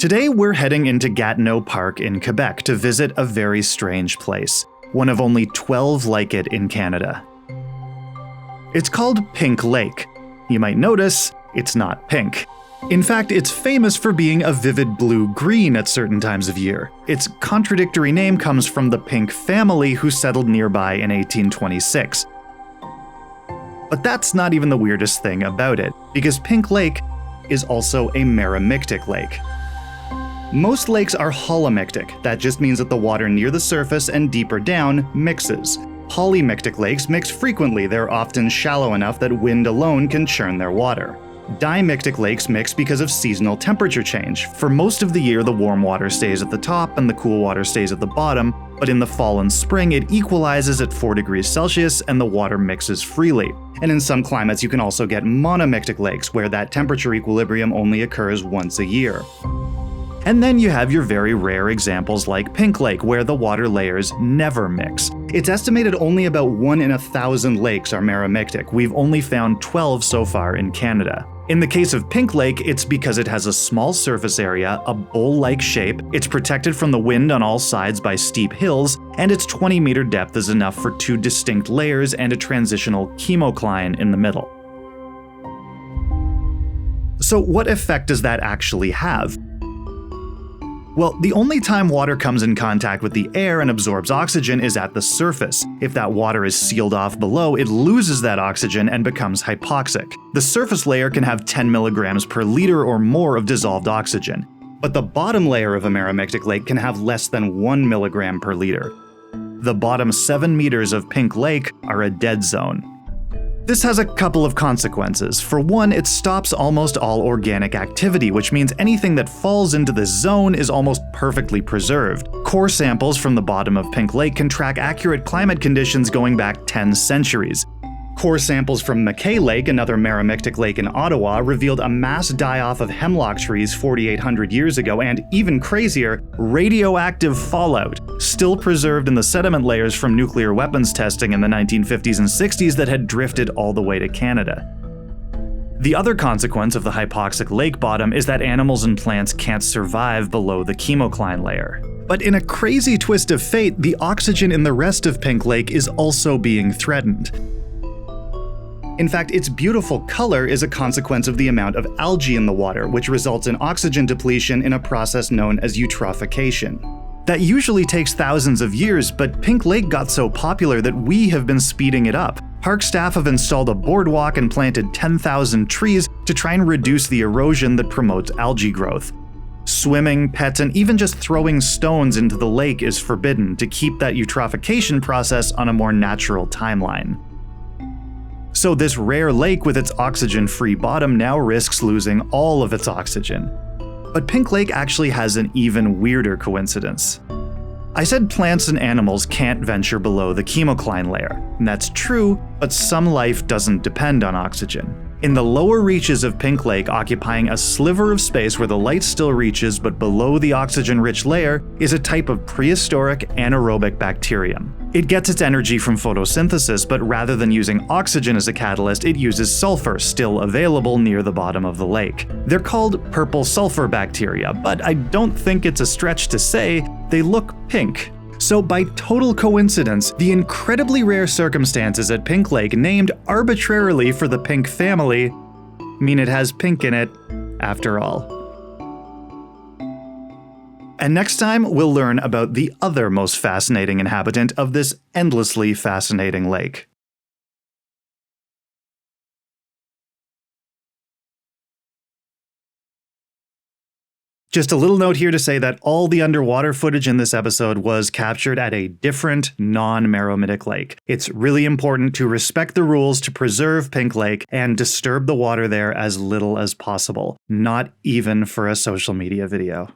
Today we're heading into Gatineau Park in Quebec to visit a very strange place, one of only 12 like it in Canada. It's called Pink Lake. You might notice it's not pink. In fact, it's famous for being a vivid blue-green at certain times of year. Its contradictory name comes from the Pink family who settled nearby in 1826. But that's not even the weirdest thing about it, because Pink Lake is also a meromictic lake. Most lakes are holomictic. That just means that the water near the surface and deeper down mixes. Polymictic lakes mix frequently. They're often shallow enough that wind alone can churn their water. Dimictic lakes mix because of seasonal temperature change. For most of the year, the warm water stays at the top and the cool water stays at the bottom, but in the fall and spring it equalizes at 4 degrees Celsius and the water mixes freely. And in some climates you can also get monomictic lakes, where that temperature equilibrium only occurs once a year. And then you have your very rare examples like Pink Lake, where the water layers never mix. It's estimated only about 1 in 1,000 lakes are meromictic. We've only found 12 so far in Canada. In the case of Pink Lake, it's because it has a small surface area, a bowl-like shape, it's protected from the wind on all sides by steep hills, and its 20-meter depth is enough for 2 distinct layers and a transitional chemocline in the middle. So what effect does that actually have? Well, the only time water comes in contact with the air and absorbs oxygen is at the surface. If that water is sealed off below, it loses that oxygen and becomes hypoxic. The surface layer can have 10 milligrams per liter or more of dissolved oxygen, but the bottom layer of a meromictic lake can have less than 1 milligram per liter. The bottom 7 meters of Pink Lake are a dead zone. This has a couple of consequences. For one, it stops almost all organic activity, which means anything that falls into this zone is almost perfectly preserved. Core samples from the bottom of Pink Lake can track accurate climate conditions going back 10 centuries. Core samples from McKay Lake, another meromictic lake in Ottawa, revealed a mass die-off of hemlock trees 4,800 years ago, and even crazier, radioactive fallout, still preserved in the sediment layers from nuclear weapons testing in the 1950s and 60s that had drifted all the way to Canada. The other consequence of the hypoxic lake bottom is that animals and plants can't survive below the chemocline layer. But in a crazy twist of fate, the oxygen in the rest of Pink Lake is also being threatened. In fact, its beautiful color is a consequence of the amount of algae in the water, which results in oxygen depletion in a process known as eutrophication. That usually takes thousands of years, but Pink Lake got so popular that we have been speeding it up. Park staff have installed a boardwalk and planted 10,000 trees to try and reduce the erosion that promotes algae growth. Swimming, pets, and even just throwing stones into the lake is forbidden to keep that eutrophication process on a more natural timeline. So this rare lake with its oxygen-free bottom now risks losing all of its oxygen. But Pink Lake actually has an even weirder coincidence. I said plants and animals can't venture below the chemocline layer, and that's true, but some life doesn't depend on oxygen. In the lower reaches of Pink Lake, occupying a sliver of space where the light still reaches but below the oxygen-rich layer, is a type of prehistoric anaerobic bacterium. It gets its energy from photosynthesis, but rather than using oxygen as a catalyst, it uses sulfur, still available near the bottom of the lake. They're called purple sulfur bacteria, but I don't think it's a stretch to say they look pink. So by total coincidence, the incredibly rare circumstances at Pink Lake, named arbitrarily for the Pink family, mean it has pink in it after all. And next time, we'll learn about the other most fascinating inhabitant of this endlessly fascinating lake. Just a little note here to say that all the underwater footage in this episode was captured at a different, non-meromictic lake. It's really important to respect the rules to preserve Pink Lake and disturb the water there as little as possible, not even for a social media video.